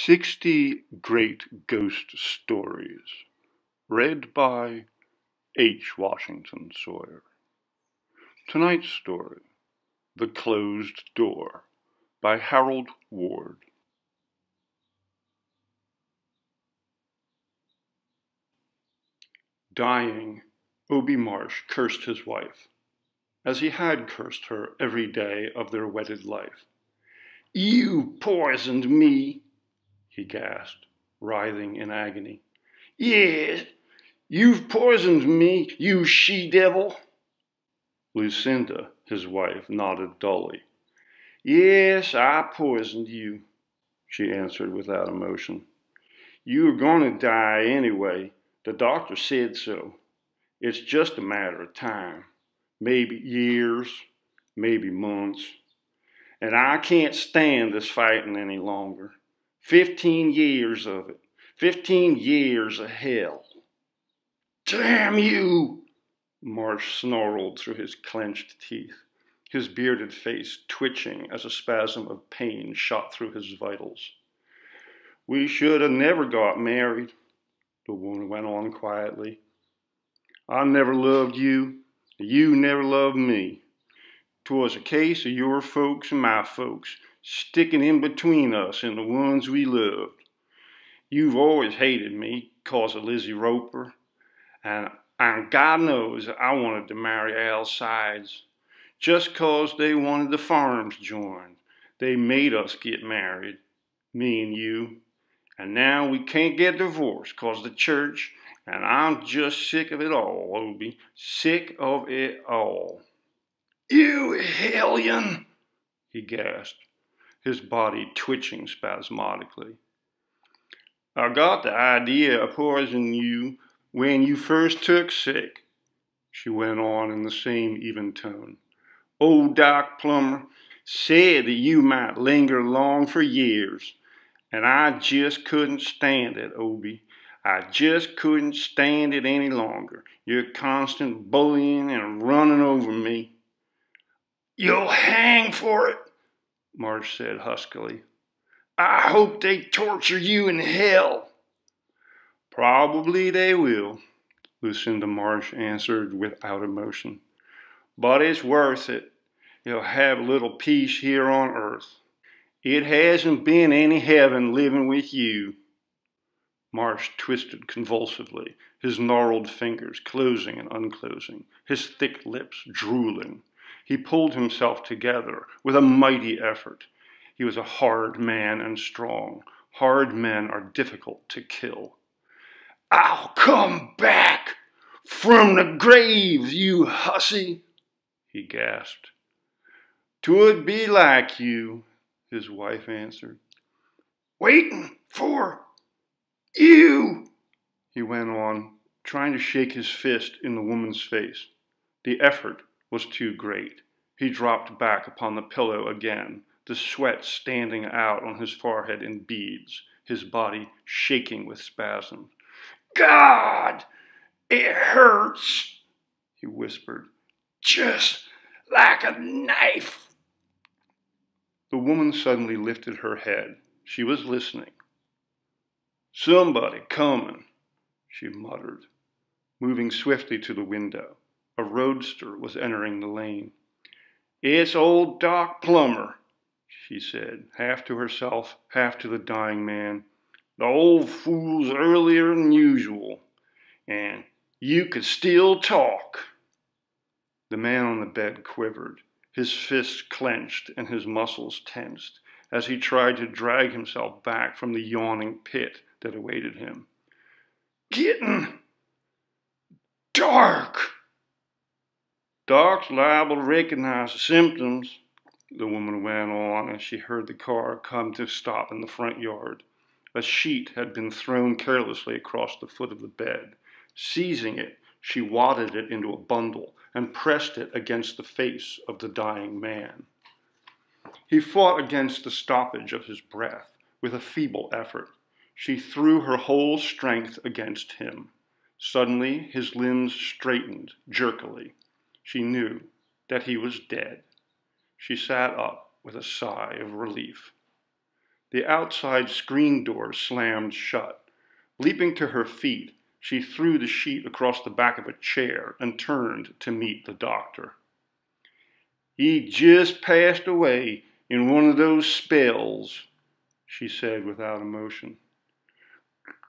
60 Great Ghost Stories, read by H. Washington Sawyer. Tonight's story, The Closed Door, by Harold Ward. Dying, Obie Marsh cursed his wife, as he had cursed her every day of their wedded life. "You poisoned me," he gasped, writhing in agony. "Yes, you've poisoned me, you she-devil." Lucinda, his wife, nodded dully. "Yes, I poisoned you," she answered without emotion. "You were going to die anyway. The doctor said so. It's just a matter of time. Maybe years, maybe months. And I can't stand this fighting any longer. 15 years of it. 15 years of hell." "Damn you!" Marsh snarled through his clenched teeth, his bearded face twitching as a spasm of pain shot through his vitals. "We should have never got married," the woman went on quietly. "I never loved you, and you never loved me. 'Twas a case of your folks and my folks sticking in between us and the ones we loved. You've always hated me 'cause of Lizzie Roper, and God knows I wanted to marry Al Sides. Just 'cause they wanted the farms joined, they made us get married, me and you. And now we can't get divorced 'cause the church, and I'm just sick of it all, Obie, sick of it all." "You hellion!" he gasped, his body twitching spasmodically. "I got the idea of poisoning you when you first took sick," she went on in the same even tone. "Old Doc Plummer said that you might linger along for years, and I just couldn't stand it, Obie. I just couldn't stand it any longer, your constant bullying and running over me." "You'll hang for it," Marsh said huskily. "I hope they torture you in hell." "Probably they will," Lucinda Marsh answered without emotion. "But it's worth it. You'll have a little peace here on earth. It hasn't been any heaven living with you." Marsh twisted convulsively, his gnarled fingers closing and unclosing, his thick lips drooling. He pulled himself together with a mighty effort. He was a hard man and strong. Hard men are difficult to kill. "I'll come back from the grave, you hussy," he gasped. "'Twould be like you," his wife answered. "Waiting for you," he went on, trying to shake his fist in the woman's face. The effort was too great. He dropped back upon the pillow again, the sweat standing out on his forehead in beads, his body shaking with spasms. "God, it hurts," he whispered, "just like a knife." The woman suddenly lifted her head. She was listening. "Somebody coming," she muttered, moving swiftly to the window. A roadster was entering the lane. "It's old Doc Plummer," she said, half to herself, half to the dying man. "The old fool's earlier than usual, and you could still talk." The man on the bed quivered, his fists clenched and his muscles tensed, as he tried to drag himself back from the yawning pit that awaited him. "Getting dark." "Doc's liable to recognize the symptoms," the woman went on as she heard the car come to stop in the front yard. A sheet had been thrown carelessly across the foot of the bed. Seizing it, she wadded it into a bundle and pressed it against the face of the dying man. He fought against the stoppage of his breath with a feeble effort. She threw her whole strength against him. Suddenly, his limbs straightened jerkily. She knew that he was dead. She sat up with a sigh of relief. The outside screen door slammed shut. Leaping to her feet, she threw the sheet across the back of a chair and turned to meet the doctor. "He just passed away in one of those spells," she said without emotion.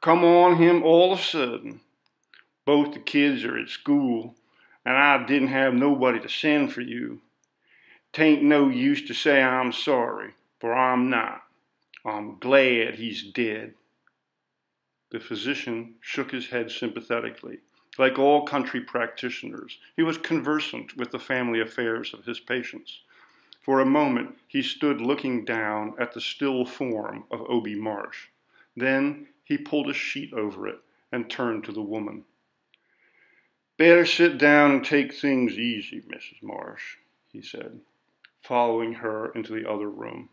"Come on him all of a sudden. Both the kids are at school, and I didn't have nobody to send for you. 'Tain't no use to say I'm sorry, for I'm not. I'm glad he's dead." The physician shook his head sympathetically. Like all country practitioners, he was conversant with the family affairs of his patients. For a moment, he stood looking down at the still form of Obie Marsh. Then he pulled a sheet over it and turned to the woman. "Better sit down and take things easy, Mrs. Marsh," he said, following her into the other room.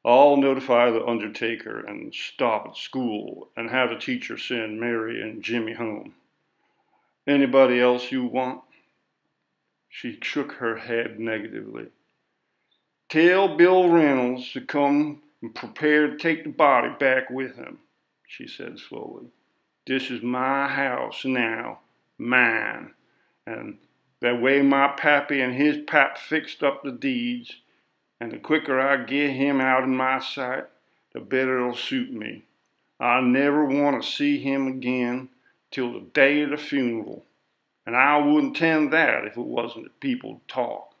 "I'll notify the undertaker and stop at school and have the teacher send Mary and Jimmy home. Anybody else you want?" She shook her head negatively. "Tell Bill Reynolds to come and prepare to take the body back with him," she said slowly. "This is my house now, mine, and that way my pappy and his pap fixed up the deeds, and the quicker I get him out of my sight, the better it'll suit me. I never want to see him again till the day of the funeral, and I wouldn't tend that if it wasn't that people talk.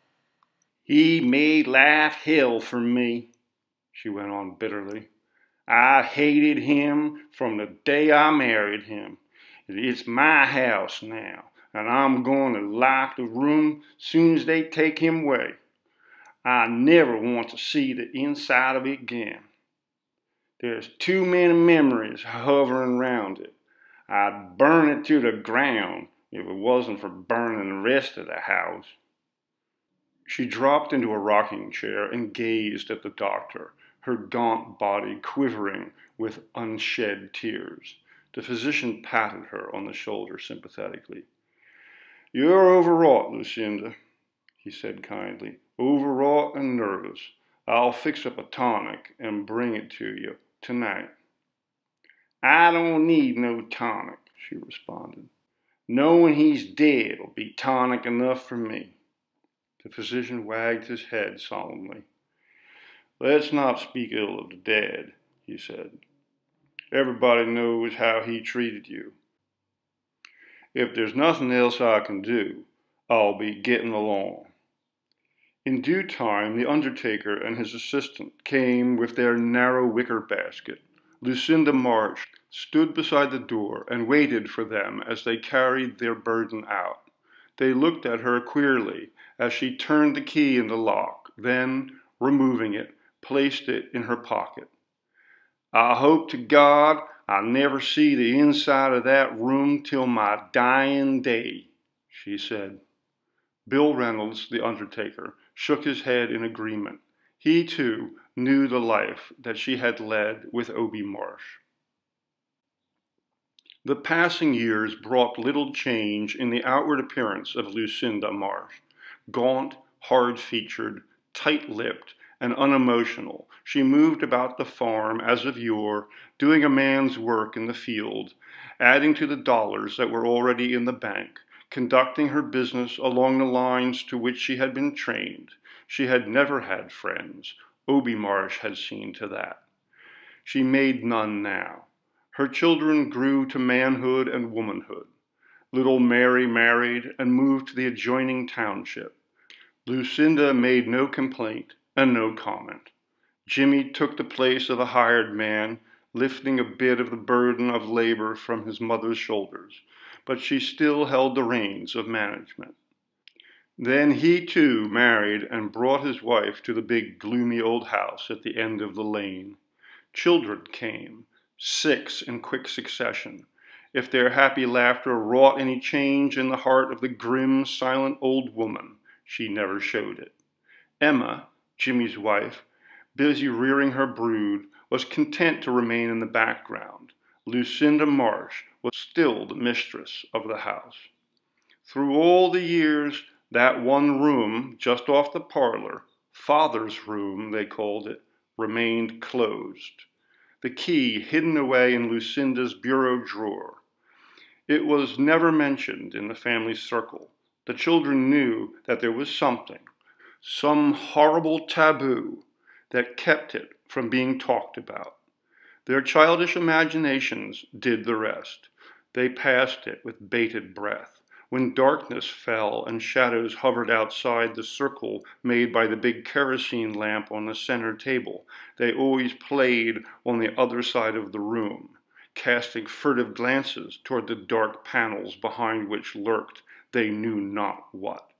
He made life hell for me," she went on bitterly. "I hated him from the day I married him. It's my house now, and I'm going to lock the room soon as they take him away. I never want to see the inside of it again. There's too many memories hovering around it. I'd burn it to the ground if it wasn't for burning the rest of the house." She dropped into a rocking chair and gazed at the doctor, her gaunt body quivering with unshed tears. The physician patted her on the shoulder sympathetically. "You're overwrought, Lucinda," he said kindly. "Overwrought and nervous. I'll fix up a tonic and bring it to you tonight." "I don't need no tonic," she responded. "Knowing he's dead will be tonic enough for me." The physician wagged his head solemnly. "Let's not speak ill of the dead," he said. "Everybody knows how he treated you. If there's nothing else I can do, I'll be getting along." In due time, the undertaker and his assistant came with their narrow wicker basket. Lucinda Marsh stood beside the door and waited for them as they carried their burden out. They looked at her queerly as she turned the key in the lock, then, removing it, placed it in her pocket. "I hope to God I never see the inside of that room till my dying day," she said. Bill Reynolds, the undertaker, shook his head in agreement. He, too, knew the life that she had led with Obie Marsh. The passing years brought little change in the outward appearance of Lucinda Marsh. Gaunt, hard-featured, tight-lipped, and unemotional, she moved about the farm as of yore, doing a man's work in the field, adding to the dollars that were already in the bank, conducting her business along the lines to which she had been trained. She had never had friends. Obie Marsh had seen to that. She made none now. Her children grew to manhood and womanhood. Little Mary married and moved to the adjoining township. Lucinda made no complaint and no comment. Jimmy took the place of a hired man, lifting a bit of the burden of labor from his mother's shoulders, but she still held the reins of management. Then he, too, married and brought his wife to the big, gloomy old house at the end of the lane. Children came, 6 in quick succession. If their happy laughter wrought any change in the heart of the grim, silent old woman, she never showed it. Emma, Jimmy's wife, busy rearing her brood, was content to remain in the background. Lucinda Marsh was still the mistress of the house. Through all the years, that one room just off the parlor, Father's room they called it, remained closed, the key hidden away in Lucinda's bureau drawer. It was never mentioned in the family circle. The children knew that there was something, some horrible taboo, that kept it from being talked about. Their childish imaginations did the rest. They passed it with bated breath. When darkness fell and shadows hovered outside the circle made by the big kerosene lamp on the center table, they always played on the other side of the room, casting furtive glances toward the dark panels behind which lurked they knew not what.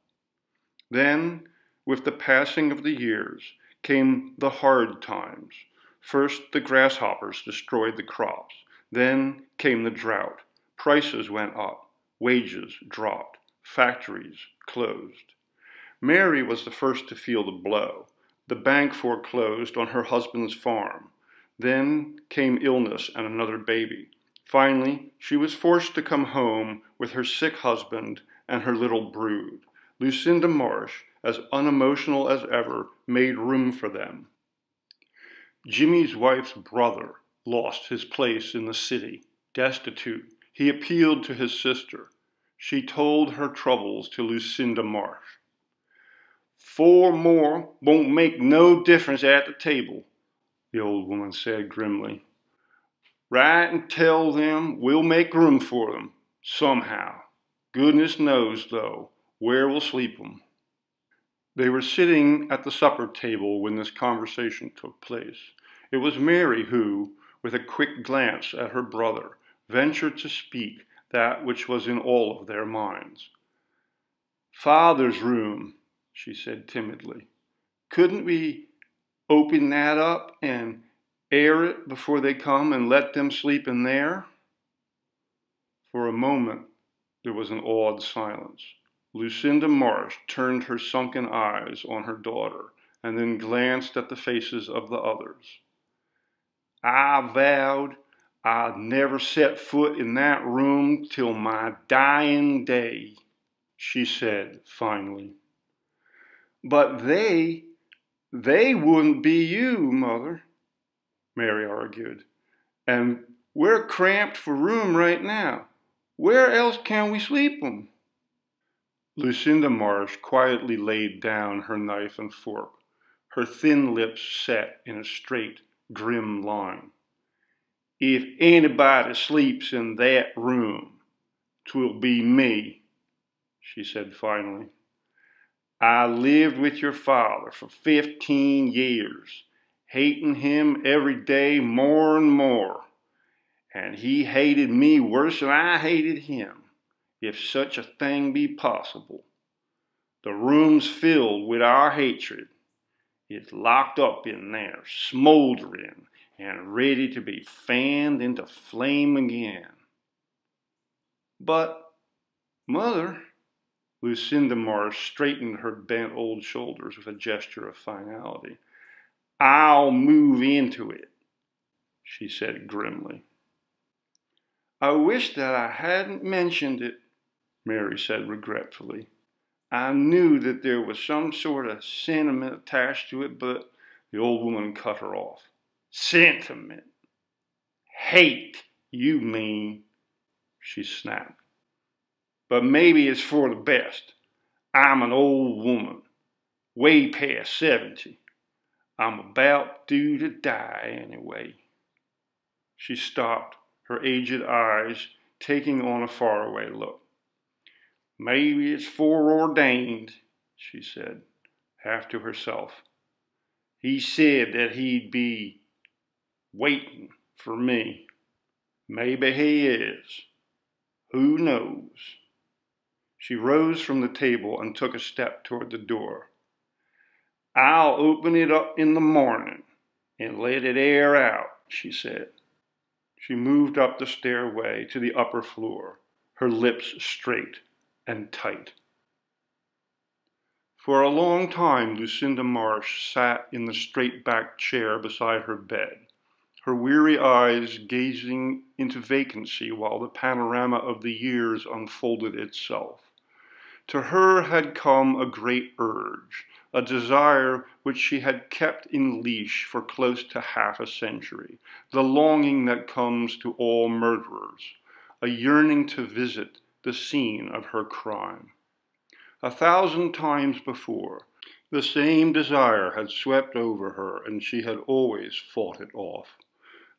Then, with the passing of the years, came the hard times. First, the grasshoppers destroyed the crops. Then came the drought. Prices went up. Wages dropped. Factories closed. Mary was the first to feel the blow. The bank foreclosed on her husband's farm. Then came illness and another baby. Finally, she was forced to come home with her sick husband and her little brood. Lucinda Marsh, as unemotional as ever, made room for them. Jimmy's wife's brother lost his place in the city, destitute. He appealed to his sister. She told her troubles to Lucinda Marsh. 4 more won't make no difference at the table, the old woman said grimly. Write and tell them we'll make room for them, somehow. Goodness knows, though, where we'll sleep them. They were sitting at the supper table when this conversation took place. It was Mary who, with a quick glance at her brother, ventured to speak that which was in all of their minds. Father's room, she said timidly. Couldn't we open that up and air it before they come and let them sleep in there? For a moment, there was an awed silence. Lucinda Marsh turned her sunken eyes on her daughter and then glanced at the faces of the others. I vowed I'd never set foot in that room till my dying day, she said finally. But they wouldn't be you, Mother, Mary argued. And we're cramped for room right now. Where else can we sleep 'em? Lucinda Marsh quietly laid down her knife and fork, her thin lips set in a straight, grim line. If anybody sleeps in that room, 'twill be me, she said finally. I lived with your father for 15 years, hating him every day more and more, and he hated me worse than I hated him, if such a thing be possible. The room's filled with our hatred. It's locked up in there, smoldering and ready to be fanned into flame again. But, Mother, Lucinda Marsh straightened her bent old shoulders with a gesture of finality. I'll move into it, she said grimly. I wish that I hadn't mentioned it, Mary said regretfully. I knew that there was some sort of sentiment attached to it, but the old woman cut her off. Sentiment? Hate, you mean, she snapped. But maybe it's for the best. I'm an old woman, way past 70. I'm about due to die anyway. She stopped, her aged eyes taking on a faraway look. Maybe it's foreordained, she said, half to herself. He said that he'd be waiting for me. Maybe he is. Who knows? She rose from the table and took a step toward the door. I'll open it up in the morning and let it air out, she said. She moved up the stairway to the upper floor, her lips straight and tight. For a long time, Lucinda Marsh sat in the straight-backed chair beside her bed, her weary eyes gazing into vacancy while the panorama of the years unfolded itself. To her had come a great urge, a desire which she had kept in leash for close to half a century, the longing that comes to all murderers, a yearning to visit the scene of her crime. 1,000 times before, the same desire had swept over her, and she had always fought it off.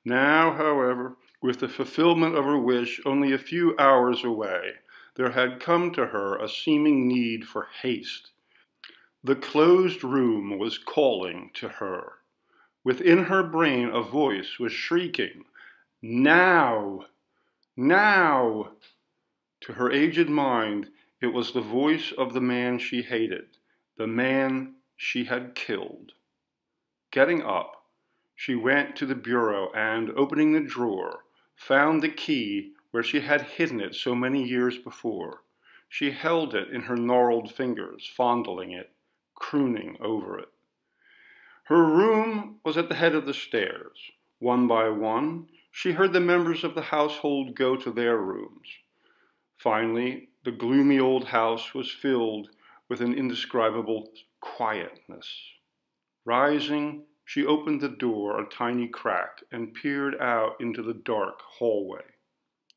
Now, however, with the fulfillment of her wish only a few hours away, there had come to her a seeming need for haste. The closed room was calling to her. Within her brain a voice was shrieking, "Now! Now!" To her aged mind, it was the voice of the man she hated, the man she had killed. Getting up, she went to the bureau and, opening the drawer, found the key where she had hidden it so many years before. She held it in her gnarled fingers, fondling it, crooning over it. Her room was at the head of the stairs. One by one, she heard the members of the household go to their rooms. Finally, the gloomy old house was filled with an indescribable quietness. Rising, she opened the door a tiny crack and peered out into the dark hallway.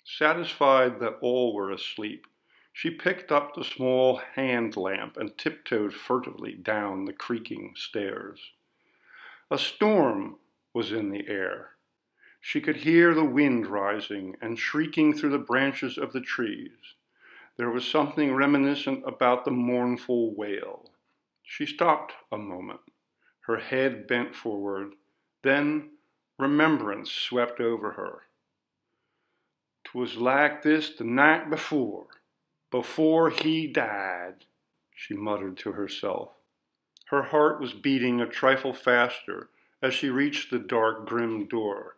Satisfied that all were asleep, she picked up the small hand lamp and tiptoed furtively down the creaking stairs. A storm was in the air. She could hear the wind rising and shrieking through the branches of the trees. There was something reminiscent about the mournful wail. She stopped a moment, her head bent forward. Then remembrance swept over her. "'Twas like this the night before he died," she muttered to herself. Her heart was beating a trifle faster as she reached the dark, grim door.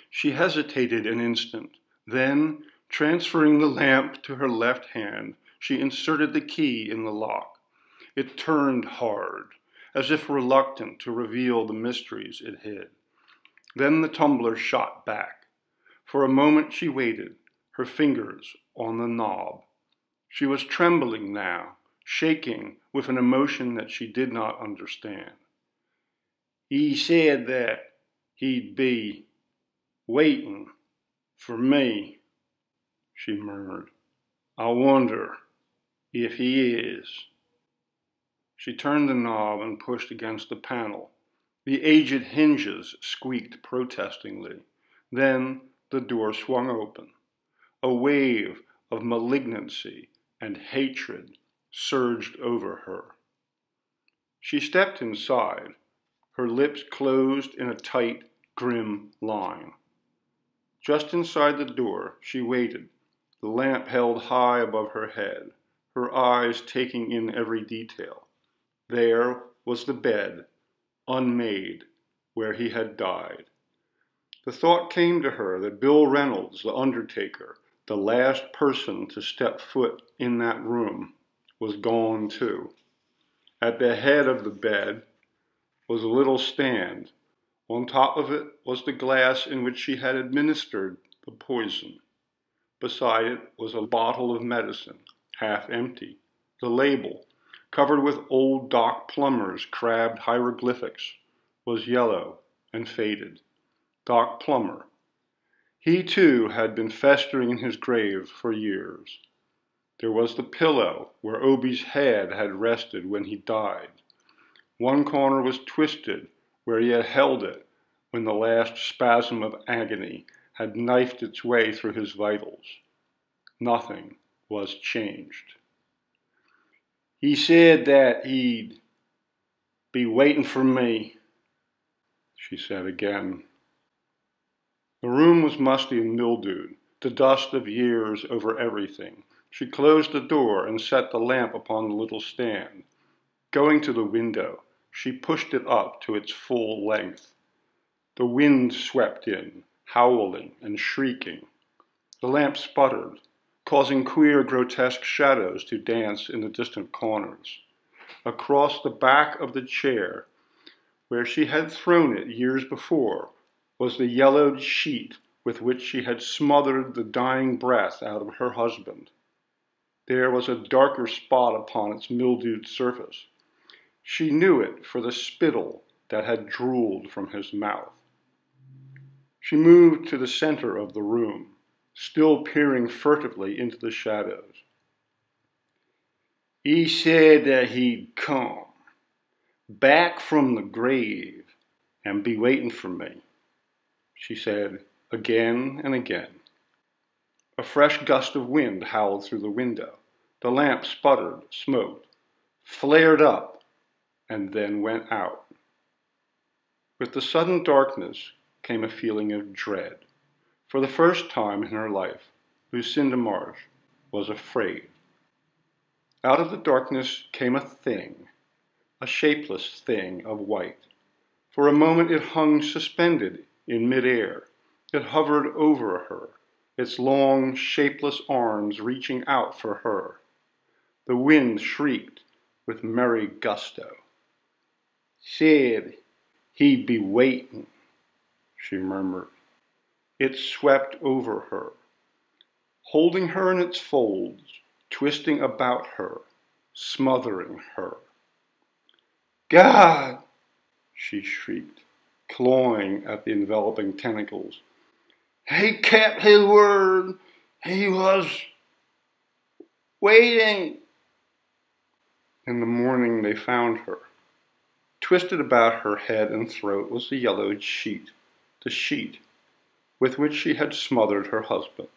She hesitated an instant. Then, transferring the lamp to her left hand, she inserted the key in the lock. It turned hard, as if reluctant to reveal the mysteries it hid. Then the tumbler shot back. For a moment she waited, her fingers on the knob. She was trembling now, shaking with an emotion that she did not understand. "He said that he'd be waiting for me," she murmured. "I wonder if he is." She turned the knob and pushed against the panel. The aged hinges squeaked protestingly. Then the door swung open. A wave of malignancy and hatred surged over her. She stepped inside, her lips closed in a tight, grim line. Just inside the door, she waited, the lamp held high above her head, her eyes taking in every detail. There was the bed, unmade, where he had died. The thought came to her that Bill Reynolds, the undertaker, the last person to step foot in that room, was gone too. At the head of the bed was a little stand. On top of it was the glass in which she had administered the poison. Beside it was a bottle of medicine, half empty. The label, covered with old Doc Plummer's crabbed hieroglyphics, was yellow and faded. Doc Plummer. He, too, had been festering in his grave for years. There was the pillow where Obie's head had rested when he died. One corner was twisted where he had held it when the last spasm of agony had knifed its way through his vitals. Nothing was changed. "He said that he'd be waiting for me," she said again. The room was musty and mildewed, the dust of years over everything. She closed the door and set the lamp upon the little stand. Going to the window, she pushed it up to its full length. The wind swept in, howling and shrieking. The lamp sputtered, causing queer, grotesque shadows to dance in the distant corners. Across the back of the chair, where she had thrown it years before, was the yellowed sheet with which she had smothered the dying breath out of her husband. There was a darker spot upon its mildewed surface. She knew it for the spittle that had drooled from his mouth. She moved to the center of the room, still peering furtively into the shadows. He said that he'd come back from the grave and be waiting for me, she said again and again. A fresh gust of wind howled through the window. The lamp sputtered, smoked, flared up, and then went out. With the sudden darkness came a feeling of dread. For the first time in her life, Lucinda Marsh was afraid. Out of the darkness came a thing, a shapeless thing of white. For a moment it hung suspended in midair. It hovered over her, its long, shapeless arms reaching out for her. The wind shrieked with merry gusto. Said he'd be waiting, she murmured. It swept over her, holding her in its folds, twisting about her, smothering her. God, she shrieked, clawing at the enveloping tentacles. He kept his word. He was waiting. In the morning they found her. Twisted about her head and throat was the yellowed sheet, the sheet with which she had smothered her husband.